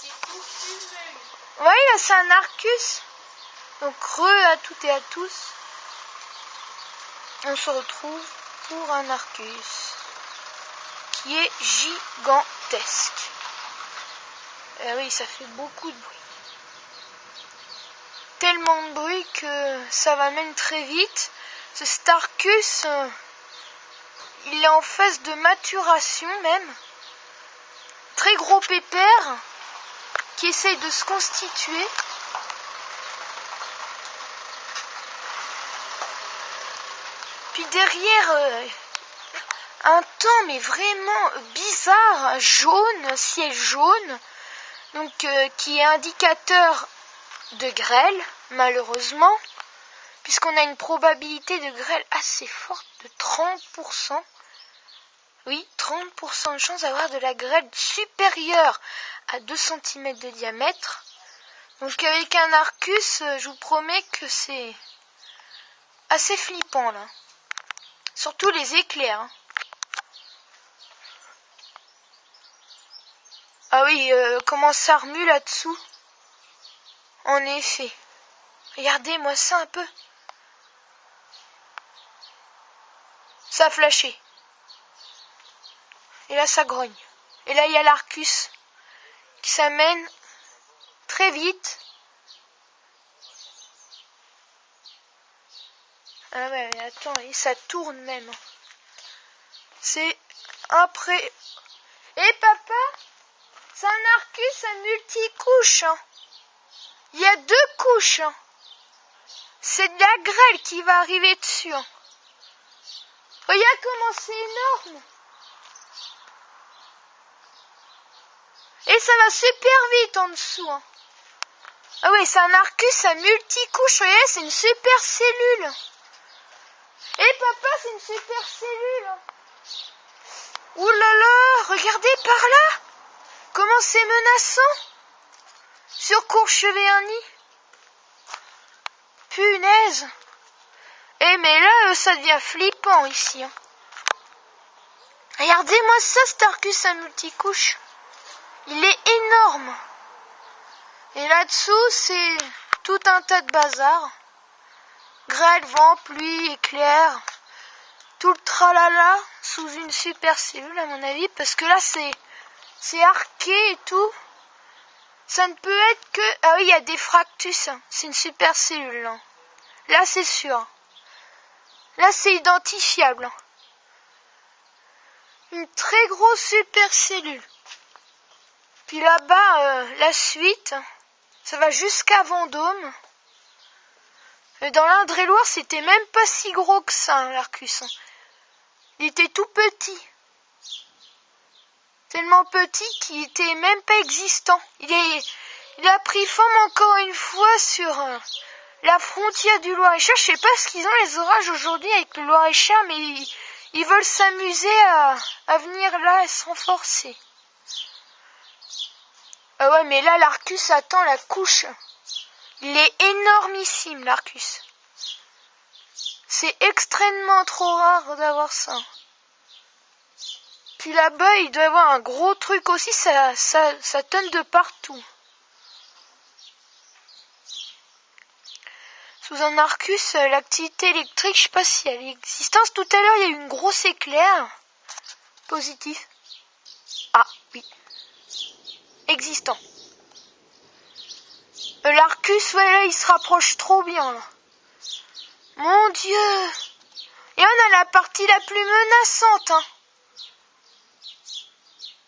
C'est tout fumeux. Ouais, c'est un Arcus. Donc, à toutes et à tous. On se retrouve pour un Arcus qui est gigantesque. Et oui, ça fait beaucoup de bruit. Tellement de bruit que ça va même très vite. Ce Starcus, il est en phase de maturation même. Très gros pépère qui essaye de se constituer. Puis derrière, un temps mais vraiment bizarre, jaune, ciel jaune, donc qui est indicateur de grêle, malheureusement, puisqu'on a une probabilité de grêle assez forte de 30%. Oui, 30% de chance d'avoir de la grêle supérieure à 2 cm de diamètre. Donc avec un Arcus, je vous promets que c'est assez flippant là. Surtout les éclairs. Hein. Ah oui, comment ça remue là-dessous. En effet. Regardez-moi ça un peu. Ça a flashé. Et là, ça grogne. Et là, il y a l'Arcus qui s'amène très vite. Ah ouais, mais attends, et ça tourne même. C'est après. Et papa, c'est un Arcus à multicouche. Hein. Il y a 2 couches. Hein. C'est de la grêle qui va arriver dessus. Hein. Regarde comment c'est énorme. Et ça va super vite en dessous. Hein. Ah oui, c'est un Arcus à multicouche. Regardez, c'est une super cellule. Et papa, c'est une super cellule. Ouh là là, regardez par là. Comment c'est menaçant. Sur Courchevel-en-Y. Punaise. Eh mais là, ça devient flippant ici. Hein. Regardez-moi ça, cet Arcus à multicouche. Il est énorme. Et là-dessous, c'est tout un tas de bazar. Grêle, vent, pluie, éclair. Tout le tralala sous une super cellule à mon avis. Parce que là, c'est arqué et tout. Ça ne peut être que... Ah oui, il y a des fractus. Hein. C'est une super cellule. Là, là c'est sûr. Là, c'est identifiable. Une très grosse super cellule. Puis là-bas, la suite, ça va jusqu'à Vendôme. Et dans l'Indre-et-Loire, c'était même pas si gros que ça, hein, l'Arcus. Il était tout petit. Tellement petit qu'il était même pas existant. Il a pris forme encore une fois sur la frontière du Loir-et-Cher. Je sais pas ce qu'ils ont les orages aujourd'hui avec le Loir-et-Cher, mais ils veulent s'amuser à venir là et se renforcer. Ah ouais, mais là, l'Arcus attend la couche. Il est énormissime, l'Arcus. C'est extrêmement trop rare d'avoir ça. Puis là-bas, il doit y avoir un gros truc aussi, ça tonne de partout. Sous un Arcus, l'activité électrique, je sais pas si elle est existence. Tout à l'heure, il y a eu une grosse éclair. Positif. Ah, oui. Existant. L'Arcus, ouais, là, il se rapproche trop bien, là. Mon Dieu. Et on a la partie la plus menaçante, hein.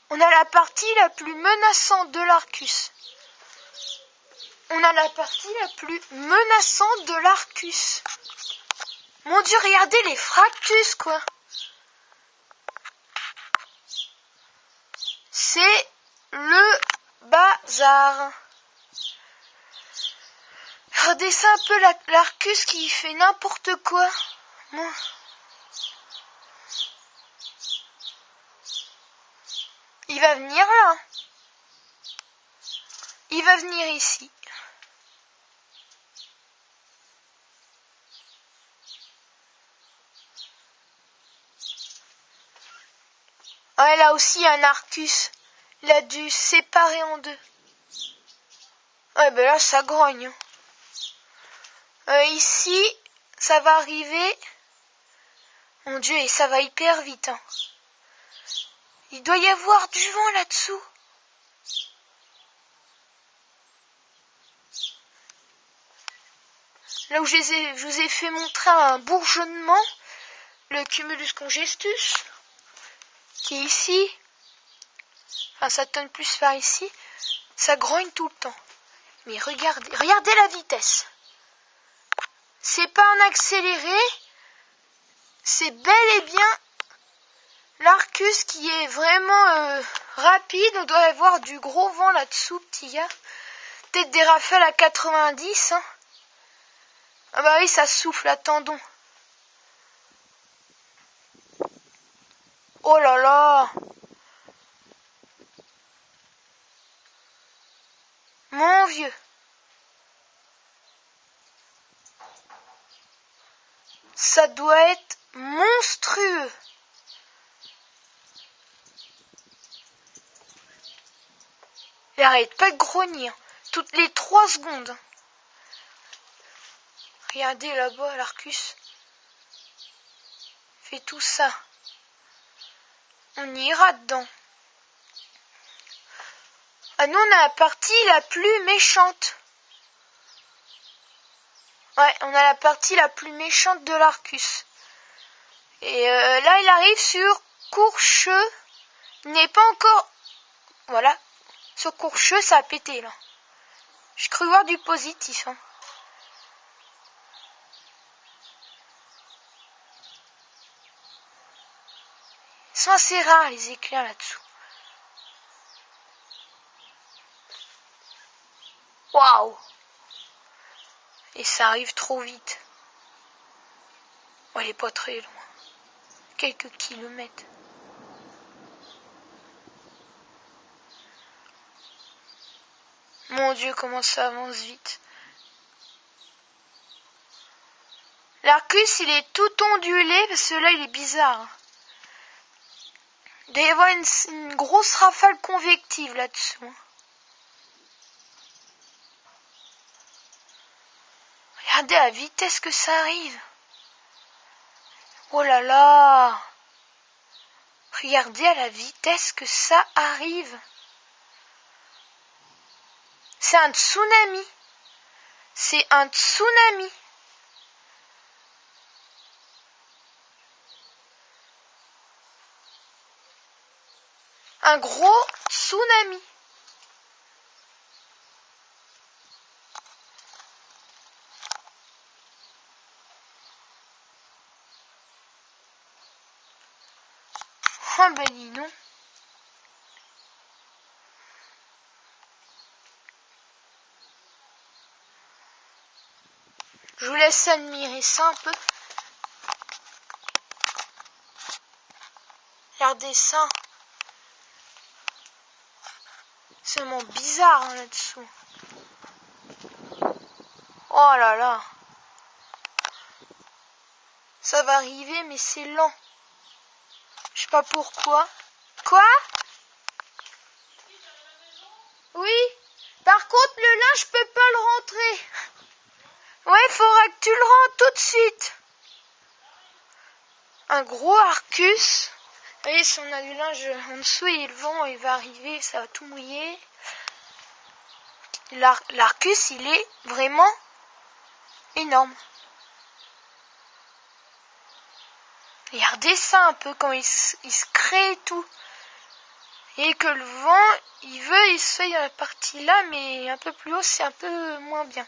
On a la partie la plus menaçante de l'Arcus. On a la partie la plus menaçante de l'Arcus. Mon Dieu, regardez les fractus, quoi. C'est le bazar. Regardez ça un peu, l'Arcus qui fait n'importe quoi. Bon. Il va venir là. Il va venir ici. Ah, là aussi un Arcus. Il a dû séparer en deux. Ouais, ben là, ça grogne. Ici, ça va arriver. Mon Dieu, et ça va hyper vite. Hein. Il doit y avoir du vent là-dessous. Là où je vous ai fait montrer un bourgeonnement, le cumulus congestus, qui est ici. Enfin, ça tourne plus par ici. Ça grogne tout le temps. Mais regardez la vitesse. C'est pas en accéléré. C'est bel et bien l'Arcus qui est vraiment rapide. On doit avoir du gros vent là-dessous, petit gars. Peut-être des rafales à 90. Hein. Ah bah oui, ça souffle, attendons. Oh là là! Mon vieux! Ça doit être monstrueux! Il arrête pas de grogner, hein. Toutes les 3 secondes. Regardez là-bas, l'Arcus. Fait tout ça. On ira dedans. Ah, nous, on a la partie la plus méchante. Ouais, on a la partie la plus méchante de l'Arcus. Et là, il arrive sur Courcheux. Il n'est pas encore... Voilà. Sur Courcheux, ça a pété, là. J'ai cru voir du positif, hein. Ils sont assez rares, les éclairs, là-dessous. Waouh! Et ça arrive trop vite. Oh, elle est pas très loin. Quelques kilomètres. Mon Dieu, comment ça avance vite. L'Arcus, il est tout ondulé, parce que là, il est bizarre. Il doit y avoir une grosse rafale convective là-dessous. Regardez la vitesse que ça arrive. Oh là là! Regardez à la vitesse que ça arrive. C'est un tsunami. C'est un tsunami. Un gros tsunami. Oh ben dis donc. Je vous laisse admirer ça un peu. Regardez ça. C'est vraiment bizarre hein, là-dessous. Oh là là. Ça va arriver mais c'est lent. Je sais pas pourquoi. Quoi? Oui. Par contre le linge je peux pas le rentrer. Ouais, il faudra que tu le rentres tout de suite. Un gros Arcus. Vous voyez, si on a du linge en dessous et le vent il va arriver, ça va tout mouiller. L'Arcus, il est vraiment énorme. Regardez ça un peu, quand il se crée et tout. Et que le vent, il se fait dans la partie là, mais un peu plus haut, c'est un peu moins bien.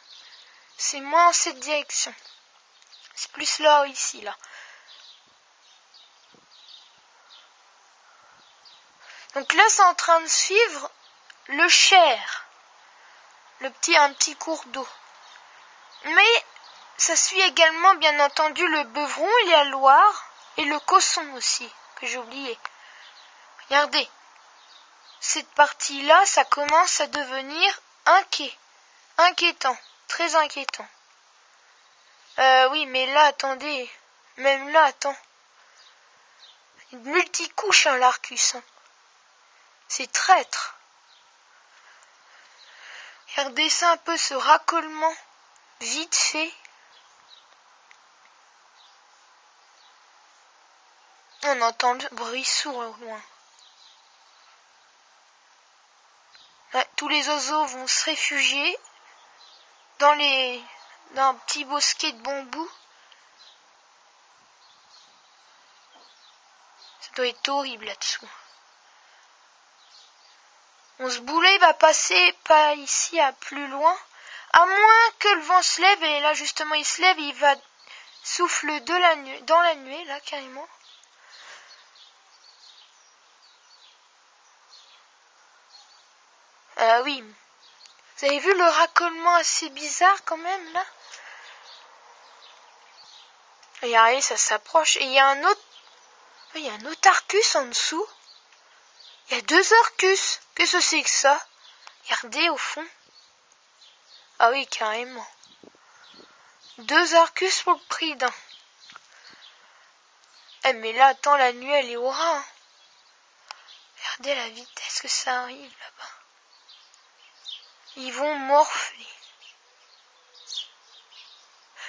C'est moins en cette direction. C'est plus là, ici, là. Donc là, c'est en train de suivre le Cher. Un petit cours d'eau. Mais ça suit également, bien entendu, le Beuvron, il y a Loire, et le Cosson aussi, que j'ai oublié. Regardez. Cette partie-là, ça commence à devenir inquiétant, très inquiétant. Oui, mais là, attendez, même là, attends. Une multicouche, hein, l'Arcus. Hein. C'est traître. Regardez ça un peu, ce racolement vite fait. On entend le bruit sourd au loin. Ouais, tous les oiseaux vont se réfugier dans un petit bosquet de bambous. Ça doit être horrible là-dessous. Ce boulet va passer pas ici à plus loin, à moins que le vent se lève, et là justement il se lève, il va souffle dans la nuée là carrément. Oui, vous avez vu le racolement assez bizarre quand même là? Regardez, ça s'approche, et il y a un autre Arcus en dessous. Il y a 2 Arcus. Qu'est-ce que c'est que ça? Regardez au fond. Ah oui, carrément. 2 Arcus pour le prix d'un. Eh mais là, attends, la nuit elle est au ras. Hein. Regardez la vitesse que ça arrive là-bas. Ils vont morfler.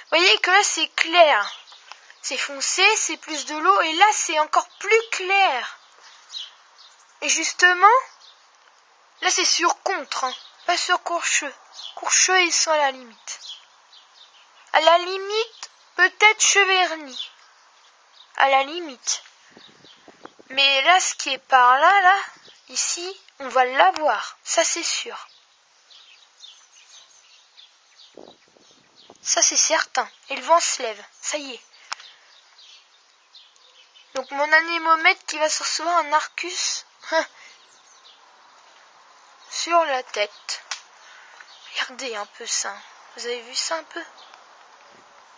Vous voyez que là c'est clair. C'est foncé, c'est plus de l'eau, et là c'est encore plus clair. Et justement, là c'est sur Contre, hein, pas sur Courcheux. Courcheux ils sont à la limite. À la limite, peut-être Cheverny. À la limite. Mais là, ce qui est par là, ici, on va l'avoir. Ça c'est sûr. Ça c'est certain. Et le vent se lève. Ça y est. Donc mon anémomètre qui va se recevoir un Arcus sur la tête. Regardez un peu ça. Vous avez vu ça un peu?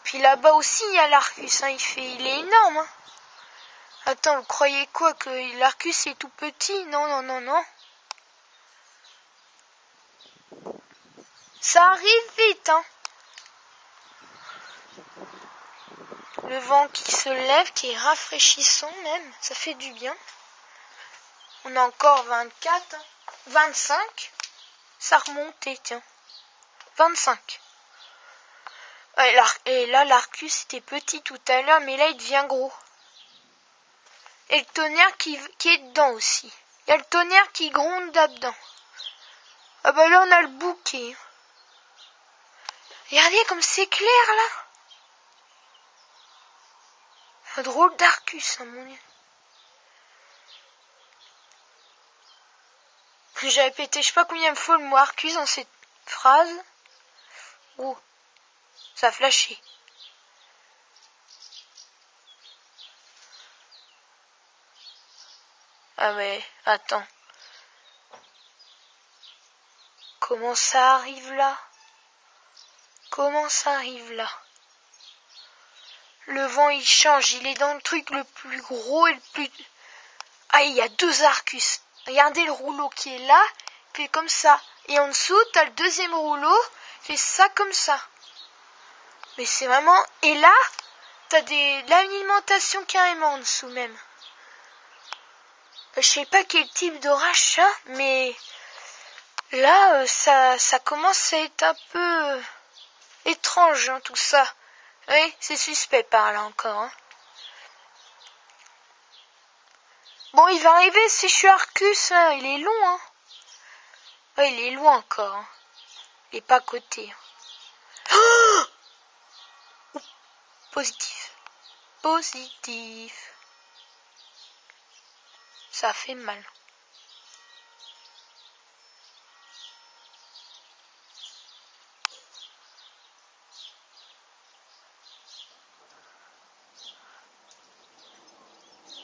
Puis là-bas aussi il y a l'Arcus. Hein. Il est énorme. Hein. Attends, vous croyez quoi? Que l'Arcus est tout petit? Non, non, non, non. Ça arrive vite, hein. Le vent qui se lève, qui est rafraîchissant même. Ça fait du bien. On a encore 24, hein. 25. Ça remontait, tiens. 25. Et là, l'Arcus était petit tout à l'heure, mais là, il devient gros. Et le tonnerre qui est dedans aussi. Il y a le tonnerre qui gronde là-dedans. Ah bah là, on a le bouquet. Regardez comme c'est clair, là. Un drôle d'Arcus, hein, mon Dieu. J'ai répété je sais pas combien de fois le mot Arcus dans cette phrase. Oh, ça a flashé. Ah mais, attends. Comment ça arrive là? Comment ça arrive là? Le vent il change, il est dans le truc le plus gros et le plus... Ah, il y a 2 Arcus. Regardez le rouleau qui est là, puis comme ça. Et en dessous, t'as le deuxième rouleau, fait ça comme ça. Mais c'est vraiment... Et là, t'as de l'alimentation carrément en dessous même. Je sais pas quel type d'orage ça, mais... Là, ça commence à être un peu étrange, hein, tout ça. Oui, c'est suspect par là encore. Hein. Bon, il va arriver si je suis Arcus, hein. Il est long, hein. Ouais, il est loin encore. Hein. Il est pas à côté. Oh, positif. Positif. Ça fait mal.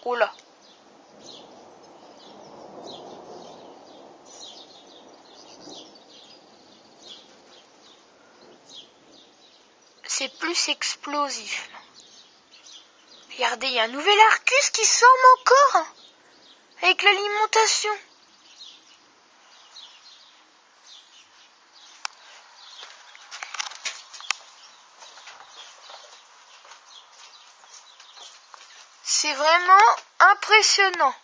Oula. C'est plus explosif. Regardez, il y a un nouvel Arcus qui sort encore. Avec l'alimentation. C'est vraiment impressionnant.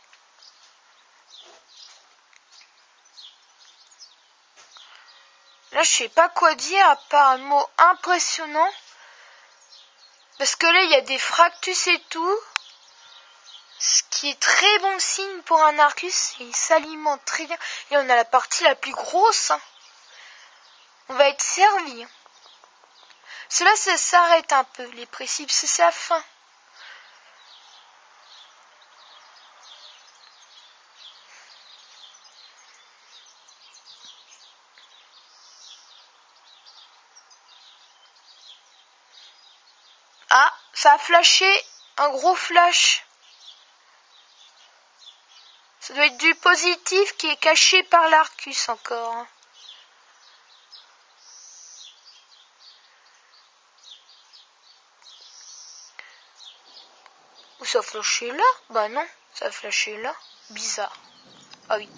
Là, je sais pas quoi dire à part un mot impressionnant. Parce que là, il y a des fractus et tout. Ce qui est très bon signe pour un arcus. Et il s'alimente très bien. Et on a la partie la plus grosse. Hein. On va être servi. Hein. Cela, ça s'arrête un peu. Les précipices, c'est la fin. Ah, ça a flashé. Un gros flash. Ça doit être du positif qui est caché par l'arcus encore. Hein. Ou ça a flashé là? Bah non, ça a flashé là. Bizarre. Ah oui.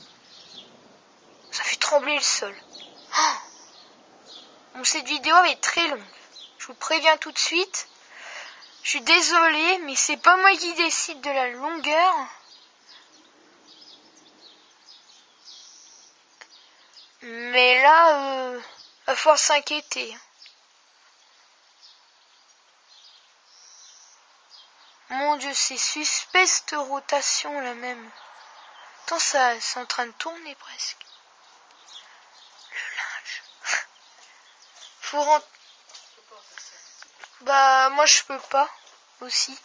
Ça fait trembler le sol. Oh, bon, cette vidéo est très longue. Je vous préviens tout de suite. Je suis désolée, mais c'est pas moi qui décide de la longueur. Mais là, va falloir s'inquiéter. Mon Dieu, c'est suspect cette rotation là même. Attends, ça, c'est en train de tourner presque. Le linge. Faut rentrer. Bah, moi je peux pas aussi.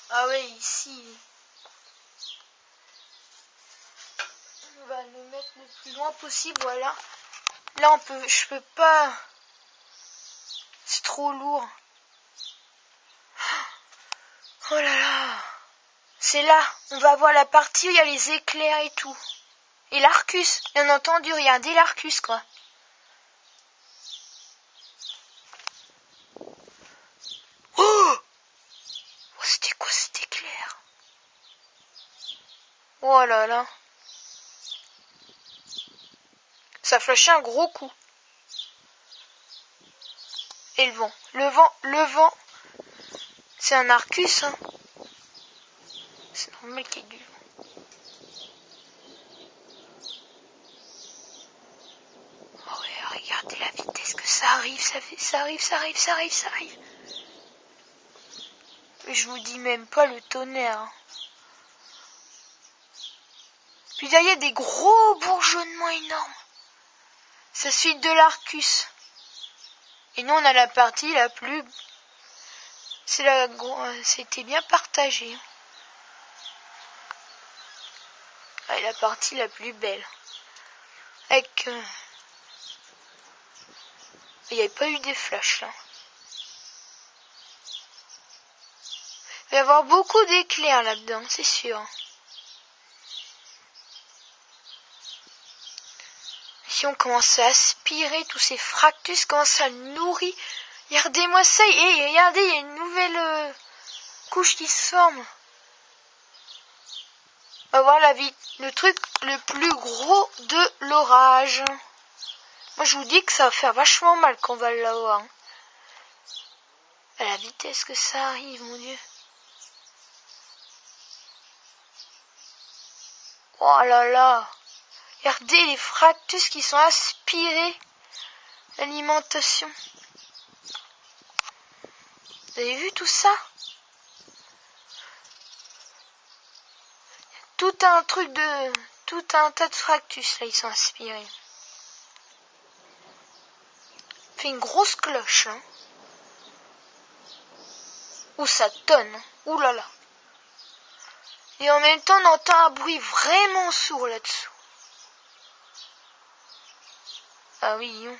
Ah ouais, ici. On va le mettre le plus loin possible, voilà. Là, je peux pas. C'est trop lourd. Oh là là. C'est là, on va voir la partie où il y a les éclairs et tout. Et l'Arcus, bien entendu, regardez l'Arcus, quoi. Oh, c'était quoi cet éclair? Oh là là. Ça flashait un gros coup. Et le vent, c'est un Arcus, hein. C'est normal qu'il y ait du vent. Oh ouais, regardez la vitesse que ça arrive, ça arrive. Je vous dis même pas le tonnerre. Hein. Puis là, il y a des gros bourgeonnements énormes. Ça suit de l'Arcus. Et nous, on a la partie la plus... C'était bien partagé. Ouais, la partie la plus belle. Avec... Il n'y avait pas eu des flashs, là. Il va y avoir beaucoup d'éclairs là-dedans, c'est sûr. Si on commence à aspirer tous ces fractus, commence à nourrir. Regardez-moi ça, et regardez, il y a une nouvelle couche qui se forme. On va voir le truc le plus gros de l'orage. Moi je vous dis que ça va faire vachement mal quand on va l'avoir. Hein. À la vitesse que ça arrive, mon Dieu. Oh là là. Regardez les fractus qui sont aspirés. L'alimentation. Vous avez vu tout ça? Tout un tas de fractus là, ils sont aspirés. Fait une grosse cloche, hein. Ouh, ça tonne. Ouh là là. Et en même temps, on entend un bruit vraiment sourd là-dessous. Ah oui, non.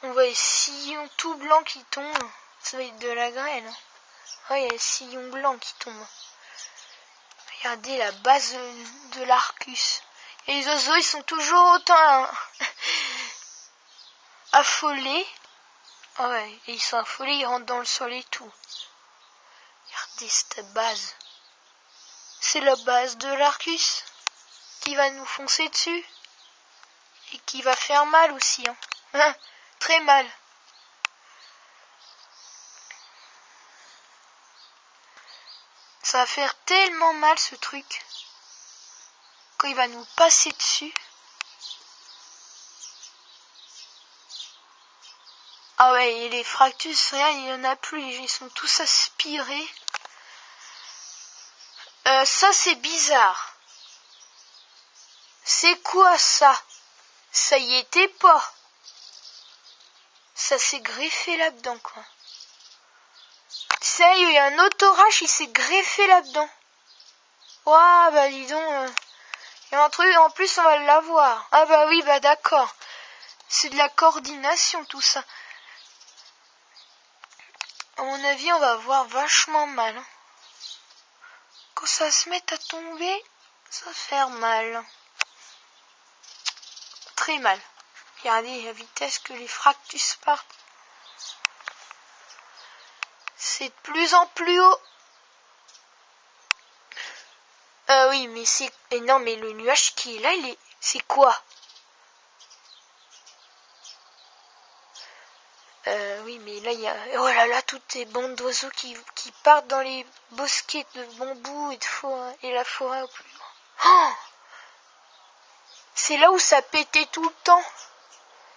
On voit les sillons tout blancs qui tombent. Ça va être de la grêle. Oh, il y a les sillons blancs qui tombent. Regardez la base de l'Arcus. Et les oiseaux, ils sont toujours autant affolés. Ah ouais, et ils sont affolés, ils rentrent dans le sol et tout. Regardez cette base. c'est la base de l'Arcus qui va nous foncer dessus. Et qui va faire mal aussi. Hein. Très mal. Ça va faire tellement mal ce truc. Quand il va nous passer dessus. Ah ouais, et les Fractus, rien, il n'y en a plus. Ils sont tous aspirés. Ça, c'est bizarre. C'est quoi ça? Ça y était pas. Ça s'est greffé là-dedans, quoi. Sérieux, il y a un autorage, il s'est greffé là-dedans. Ouah, bah dis donc. Il y a un truc, en plus on va l'avoir. Ah bah oui, bah d'accord. C'est de la coordination tout ça. À mon avis, on va avoir vachement mal. Quand ça se met à tomber, ça va faire mal. Très mal. Regardez la vitesse que les Fractus partent. C'est de plus en plus haut. Oui, mais c'est... Et non, mais le nuage qui est là, il est... C'est quoi? Oui, mais là, il y a... Oh là là, toutes ces bandes d'oiseaux qui partent dans les bosquets de bambous et de forêt, et la forêt au plus loin. Oh, c'est là où ça pétait tout le temps.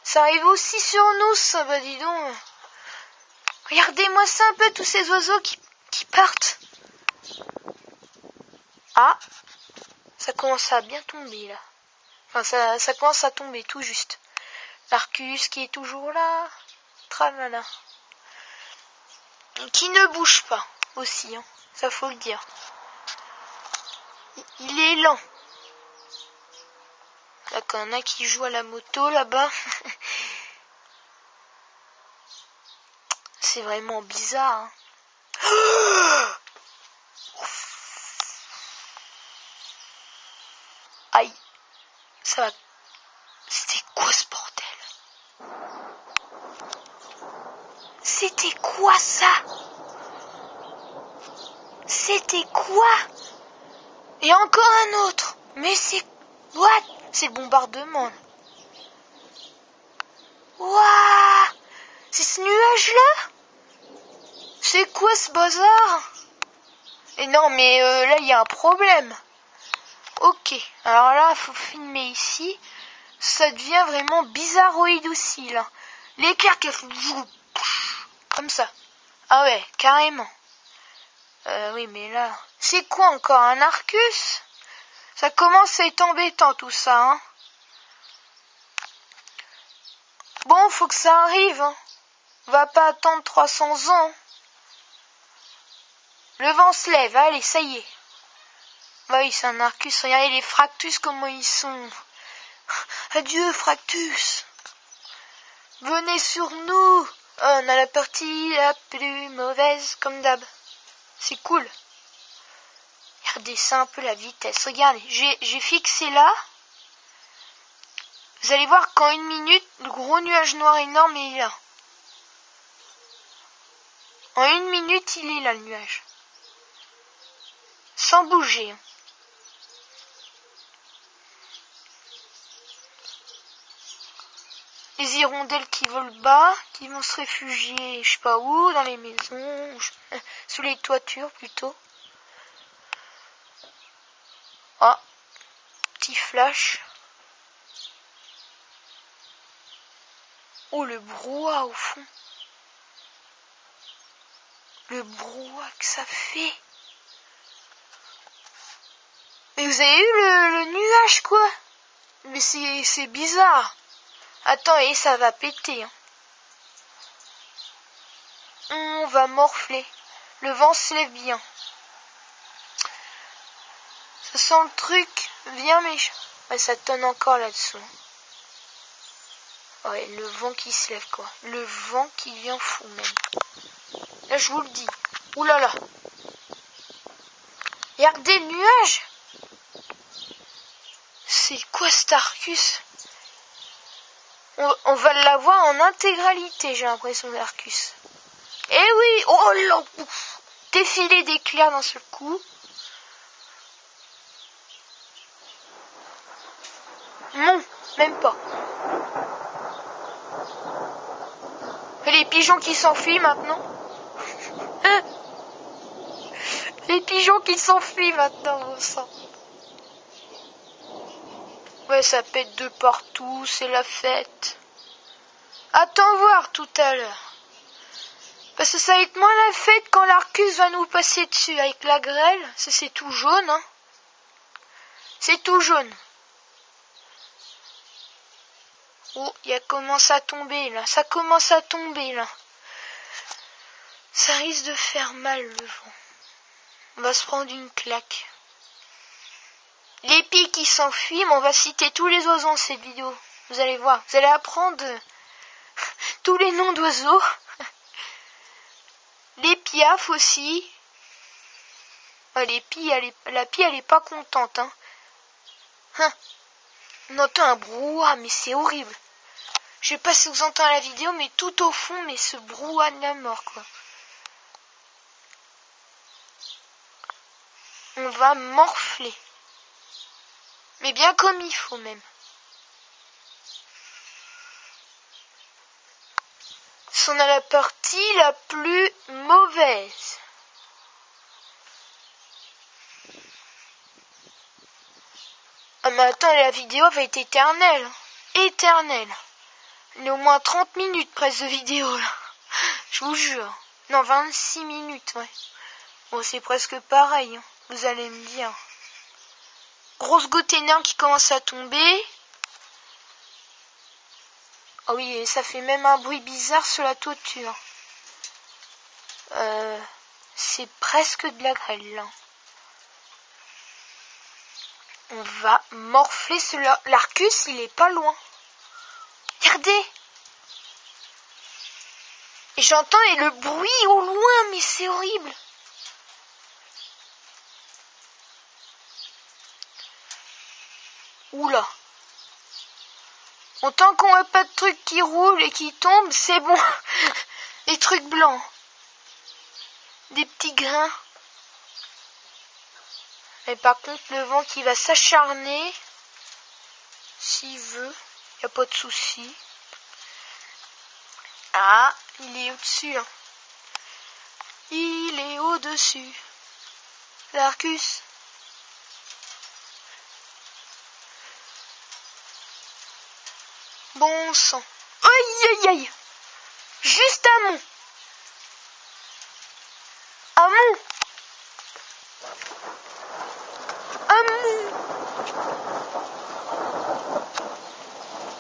Ça arrive aussi sur nous, ça, bah dis donc. Regardez-moi ça un peu, tous ces oiseaux qui partent. Ah, ça commence à bien tomber, là. Enfin, ça commence à tomber, tout juste. L'Arcus qui est toujours là. Tralala. Qui ne bouge pas, aussi, hein. Ça faut le dire. Il est lent. Là, quand il y en a qui jouent à la moto, là-bas. C'est vraiment bizarre, hein. Aïe. Ça va. C'était quoi ce bordel? C'était quoi ça? C'était quoi? Et encore un autre. Mais c'est... What? C'est le bombardement. Waouh! C'est ce nuage-là? C'est quoi ce bazar? Et non, mais là, il y a un problème. Ok, alors là, il faut filmer ici. Ça devient vraiment bizarroïde aussi, là. L'éclair qui a fait... Comme ça. Ah ouais, carrément. Oui, mais là... C'est quoi encore, un Arcus? Ça commence à être embêtant, tout ça, hein. Bon, faut que ça arrive, hein. On va pas attendre 300 ans. Le vent se lève, allez, ça y est. Bah oui, c'est un Arcus. Regardez les Fractus, comment ils sont. Adieu, Fractus. Venez sur nous. Oh, on a la partie la plus mauvaise, comme d'hab. C'est cool. Regardez ça un peu la vitesse. Regardez, j'ai fixé là. Vous allez voir qu'en 1 minute, le gros nuage noir énorme est là. En 1 minute, il est là, le nuage. Sans bouger. Les hirondelles qui volent bas, qui vont se réfugier, je sais pas où, dans les maisons, sous les toitures plutôt. Ah, petit flash. Oh, le brouhaha au fond. Le brouhaha que ça fait. Mais vous avez eu le nuage, quoi? Mais c'est bizarre. Attends, et ça va péter. Hein. On va morfler. Le vent se lève bien. Ça sent le truc bien méchant. Ouais, ça tonne encore là-dessous. Ouais, le vent qui se lève, quoi. Le vent qui vient fou, même. Là, je vous le dis. Ouh là là. Regardez le nuage. C'est quoi cet Arcus? On va l'avoir en intégralité, j'ai l'impression, l'Arcus. Eh oui. Oh là. Défilé d'éclairs d'un seul coup. Même pas. Et les pigeons qui s'enfuient maintenant. Les pigeons qui s'enfuient maintenant, bon sang. Ouais, ça pète de partout, c'est la fête. Attends voir tout à l'heure. Parce que ça va être moins la fête quand l'Arcus va nous passer dessus avec la grêle. Ça, c'est tout jaune, hein. C'est tout jaune. Oh, il commence à tomber, là. Ça commence à tomber, là. Ça risque de faire mal, le vent. On va se prendre une claque. Les pies qui s'enfuient, mais on va citer tous les oiseaux dans cette vidéo. Vous allez voir. Vous allez apprendre tous les noms d'oiseaux. Les piafs aussi. Ah, la pie, elle est pas contente, hein. On entend un brouhaha, mais c'est horrible. Je sais pas si vous entendez la vidéo, mais tout au fond, mais ce brouhaha de la mort, quoi. On va morfler. Mais bien comme il faut, même. On a la partie la plus mauvaise. Ah mais attends, la vidéo va être éternelle. Éternelle. Il y a au moins 30 minutes presque de vidéo là. Je vous jure. Non, 26 minutes, ouais. Bon, c'est presque pareil, hein. Vous allez me dire. Grosse goutte énorme qui commence à tomber. Oh oui, et ça fait même un bruit bizarre sur la toiture. C'est presque de la grêle, là. On va morfler cela. L'Arcus, il est pas loin. Regardez. Et j'entends le bruit au loin, mais c'est horrible. Oula. Autant qu'on n'a pas de trucs qui roulent et qui tombent, c'est bon. Des trucs blancs. Des petits grains. Mais par contre, le vent qui va s'acharner, s'il veut, il n'y a pas de souci. Ah, il est au-dessus. Hein. Il est au-dessus. L'Arcus. Bon sang. Aïe aïe aïe. Juste à mon. À mon.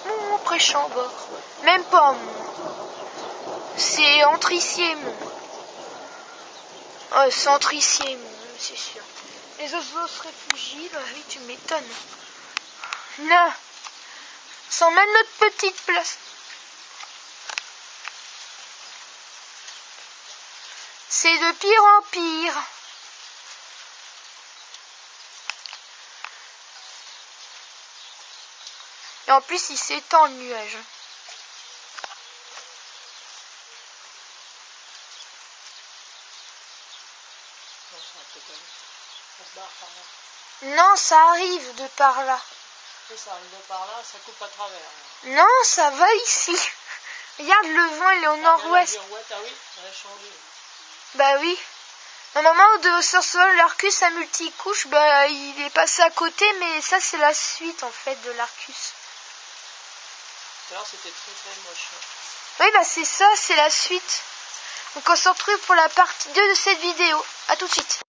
Mon Prêchambord. Même pas mon. C'est entre ici et mon. Oh, c'est entre ici et mon, c'est sûr. Les oiseaux se réfugient, bah oui, tu m'étonnes. Non. Sans même notre petite place. C'est de pire en pire. Et en plus, il s'étend le nuage. Non, ça arrive de par là. Ça arrive de par là, ça coupe à travers. Non, ça va ici. Regarde, le vent, il est au nord-ouest. Ah oui, elle a changé. Bah oui. Normalement, sur l'Arcus à multicouche, bah, il est passé à côté, mais ça, c'est la suite, en fait, de l'Arcus. Alors, c'était très moche. Oui, bah, c'est ça, c'est la suite. Donc, on se retrouve pour la partie 2 de cette vidéo. À tout de suite.